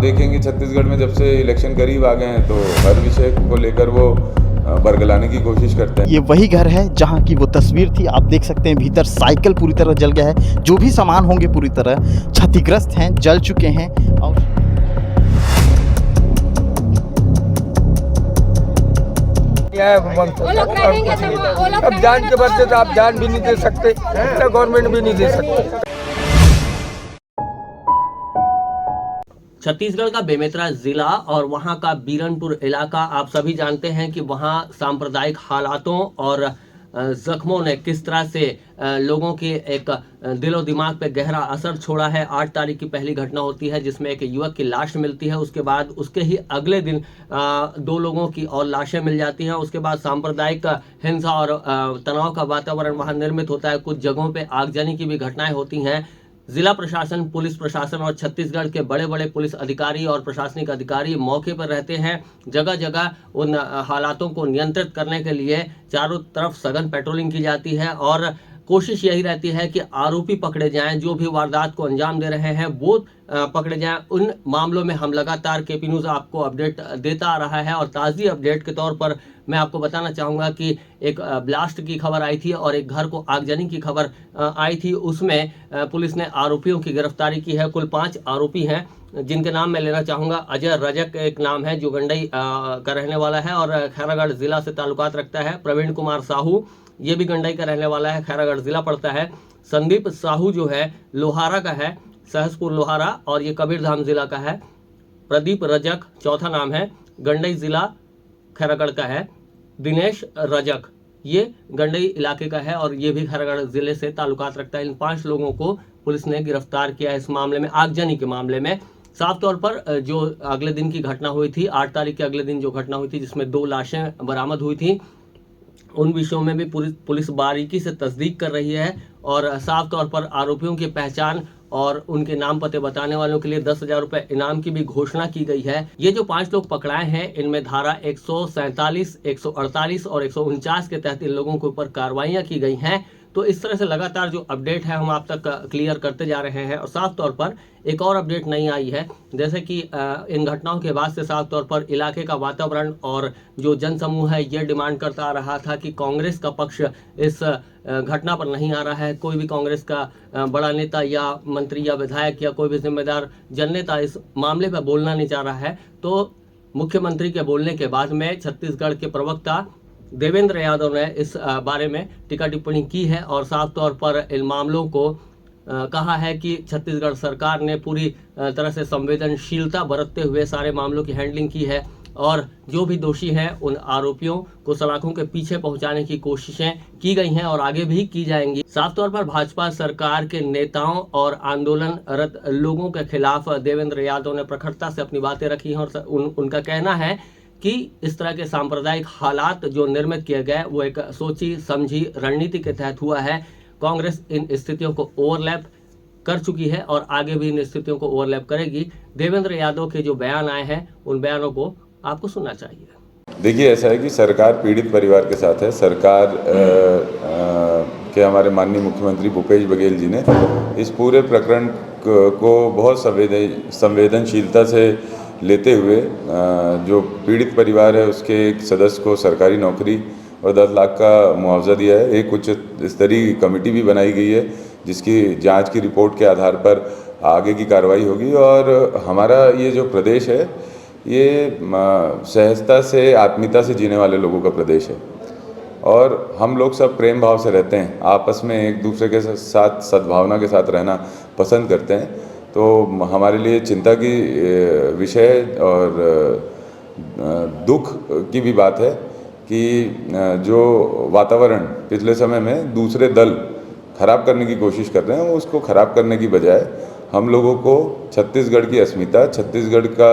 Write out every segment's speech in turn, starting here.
देखेंगे छत्तीसगढ़ में जब से इलेक्शन करीब आ गए हैं तो हर विषय को लेकर वो बरगलाने की कोशिश करते हैं। ये वही घर है जहाँ की वो तस्वीर थी। आप देख सकते हैं भीतर साइकिल पूरी तरह जल गया है, जो भी सामान होंगे पूरी तरह क्षतिग्रस्त हैं, जल चुके हैं। और अब जान के बदले तो आप जान भी नहीं दे सकते, गवर्नमेंट भी नहीं दे सकते। छत्तीसगढ़ का बेमेतरा जिला और वहां का बीरनपुर इलाका आप सभी जानते हैं कि वहां सांप्रदायिक हालातों और जख्मों ने किस तरह से लोगों के एक दिलो दिमाग पे गहरा असर छोड़ा है। 8 तारीख की पहली घटना होती है जिसमें एक युवक की लाश मिलती है, उसके बाद उसके ही अगले दिन 2 लोगों की और लाशें मिल जाती हैं। उसके बाद सांप्रदायिक हिंसा और तनाव का वातावरण वहां निर्मित होता है। कुछ जगहों पे आगजनी की भी घटनाएं होती हैं। जिला प्रशासन, पुलिस प्रशासन और छत्तीसगढ़ के बड़े बड़े पुलिस अधिकारी और प्रशासनिक अधिकारी मौके पर रहते हैं। जगह जगह उन हालातों को नियंत्रित करने के लिए चारों तरफ सघन पेट्रोलिंग की जाती है और कोशिश यही रहती है कि आरोपी पकड़े जाएं, जो भी वारदात को अंजाम दे रहे हैं वो पकड़े जाएं। उन मामलों में हम लगातार केपी न्यूज़ आपको अपडेट देता आ रहा है और ताज़ी अपडेट के तौर पर मैं आपको बताना चाहूँगा कि एक ब्लास्ट की खबर आई थी और एक घर को आगजनी की खबर आई थी। उसमें पुलिस ने आरोपियों की गिरफ्तारी की है। कुल 5 आरोपी हैं जिनके नाम मैं लेना चाहूँगा। अजय रजक एक नाम है जो गंडई का रहने वाला है और खैरागढ़ जिला से ताल्लुकात रखता है। प्रवीण कुमार साहू ये भी गंडई का रहने वाला है, खैरागढ़ जिला पड़ता है। संदीप साहू जो है लोहारा का है, सहसपुर लोहारा, और ये कबीरधाम जिला का है। प्रदीप रजक चौथा नाम है, गंडई जिला खैरागढ़ का है। दिनेश रजक ये गंडई इलाके का है और ये भी खैरागढ़ जिले से ताल्लुकात रखता है। इन 5 लोगों को पुलिस ने गिरफ्तार किया है इस मामले में, आगजनी के मामले में। साफ तौर पर जो अगले दिन की घटना हुई थी, 8 तारीख के अगले दिन जो घटना हुई थी जिसमें 2 लाशें बरामद हुई थी, उन विषयों में भी पुलिस बारीकी से तस्दीक कर रही है और साफ तौर पर आरोपियों की पहचान और उनके नाम पते बताने वालों के लिए 10,000 रुपए इनाम की भी घोषणा की गई है। ये जो 5 लोग पकड़ाए हैं इनमें धारा 147, 148 और 149 के तहत इन लोगों के ऊपर कार्रवाइयां की गई हैं। तो इस तरह से लगातार जो अपडेट है हम आप तक क्लियर करते जा रहे हैं। और साफ तौर पर एक और अपडेट नहीं आई है, जैसे कि इन घटनाओं के बाद से साफ तौर पर इलाके का वातावरण और जो जनसमूह है ये डिमांड करता आ रहा था कि कांग्रेस का पक्ष इस घटना पर नहीं आ रहा है। कोई भी कांग्रेस का बड़ा नेता या मंत्री या विधायक या कोई भी जिम्मेदार जननेता इस मामले पर बोलना नहीं चाह रहा है। तो मुख्यमंत्री के बोलने के बाद में छत्तीसगढ़ के प्रवक्ता देवेंद्र यादव ने इस बारे में टीका टिप्पणी की है और साफ तौर पर इन मामलों को कहा है कि छत्तीसगढ़ सरकार ने पूरी तरह से संवेदनशीलता बरतते हुए सारे मामलों की हैंडलिंग की है और जो भी दोषी हैं उन आरोपियों को सलाखों के पीछे पहुंचाने की कोशिशें की गई हैं और आगे भी की जाएंगी। साफ तौर पर भाजपा सरकार के नेताओं और आंदोलनरत लोगों के खिलाफ देवेंद्र यादव ने प्रखरता से अपनी बातें रखी हैं और उनका कहना है कि इस तरह के सांप्रदायिक हालात जो निर्मित किए गए वो एक सोची समझी रणनीति के तहत हुआ है। कांग्रेस इन स्थितियों को ओवरलैप कर चुकी है और आगे भी इन स्थितियों को ओवरलैप करेगी। देवेंद्र यादव के जो बयान आए हैं उन बयानों को आपको सुनना चाहिए। देखिए, ऐसा है कि सरकार पीड़ित परिवार के साथ है। सरकार के हमारे माननीय मुख्यमंत्री भूपेश बघेल जी ने इस पूरे प्रकरण को बहुत संवेदनशीलता से लेते हुए जो पीड़ित परिवार है उसके एक सदस्य को सरकारी नौकरी और 10 लाख का मुआवजा दिया है। एक उच्च स्तरीय कमेटी भी बनाई गई है जिसकी जांच की रिपोर्ट के आधार पर आगे की कार्रवाई होगी। और हमारा ये जो प्रदेश है ये सहजता से, आत्मीयता से जीने वाले लोगों का प्रदेश है और हम लोग सब प्रेम भाव से रहते हैं, आपस में एक दूसरे के साथ सद्भावना के साथ रहना पसंद करते हैं। तो हमारे लिए चिंता की विषय और दुख की भी बात है कि जो वातावरण पिछले समय में दूसरे दल खराब करने की कोशिश कर रहे हैं, उसको खराब करने की बजाय हम लोगों को छत्तीसगढ़ की अस्मिता, छत्तीसगढ़ का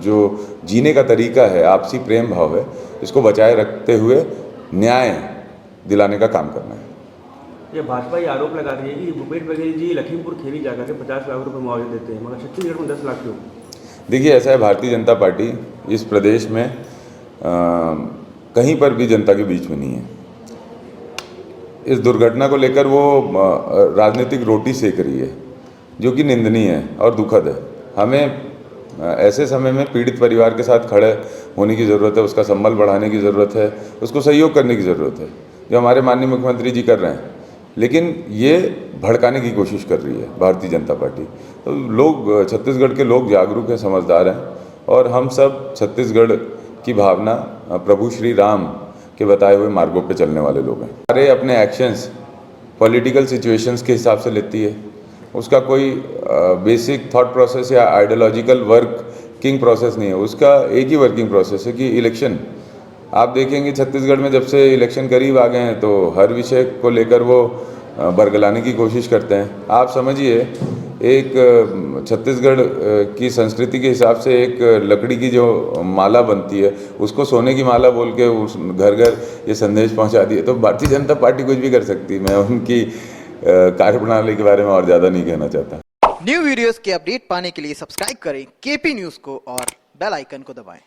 जो जीने का तरीका है, आपसी प्रेम भाव है, इसको बचाए रखते हुए न्याय दिलाने का काम करना है। ये भाजपा ये आरोप लगा रही है कि भूपेश बघेल जी लखीमपुर खीरी जाकर के 50 लाख रुपए मुआवजा देते हैं, मगर छत्तीसगढ़ में 10 लाख क्यों? देखिए, ऐसा है, भारतीय जनता पार्टी इस प्रदेश में कहीं पर भी जनता के बीच में नहीं है। इस दुर्घटना को लेकर वो राजनीतिक रोटी सेक रही है, जो कि निंदनीय है और दुखद है। हमें ऐसे समय में पीड़ित परिवार के साथ खड़े होने की ज़रूरत है, उसका संबल बढ़ाने की ज़रूरत है, उसको सहयोग करने की ज़रूरत है, जो हमारे माननीय मुख्यमंत्री जी कर रहे हैं। लेकिन ये भड़काने की कोशिश कर रही है भारतीय जनता पार्टी। तो लोग, छत्तीसगढ़ के लोग जागरूक हैं, समझदार हैं, और हम सब छत्तीसगढ़ की भावना, प्रभु श्री राम के बताए हुए मार्गों पे चलने वाले लोग हैं। सारे अपने एक्शंस पॉलिटिकल सिचुएशंस के हिसाब से लेती है, उसका कोई बेसिक थॉट प्रोसेस या आइडियोलॉजिकल वर्किंग प्रोसेस नहीं है। उसका एक ही वर्किंग प्रोसेस है कि इलेक्शन। आप देखेंगे छत्तीसगढ़ में जब से इलेक्शन करीब आ गए हैं तो हर विषय को लेकर वो बरगलाने की कोशिश करते हैं। आप समझिए, एक छत्तीसगढ़ की संस्कृति के हिसाब से एक लकड़ी की जो माला बनती है, उसको सोने की माला बोल के उस घर घर ये संदेश पहुंचा दिए। तो भारतीय जनता पार्टी कुछ भी कर सकती है। मैं उनकी कार्यप्रणाली के बारे में और ज़्यादा नहीं कहना चाहता। न्यू वीडियोस के अपडेट पाने के लिए सब्सक्राइब करें केपी न्यूज़ को और बेल आइकन को दबाएं।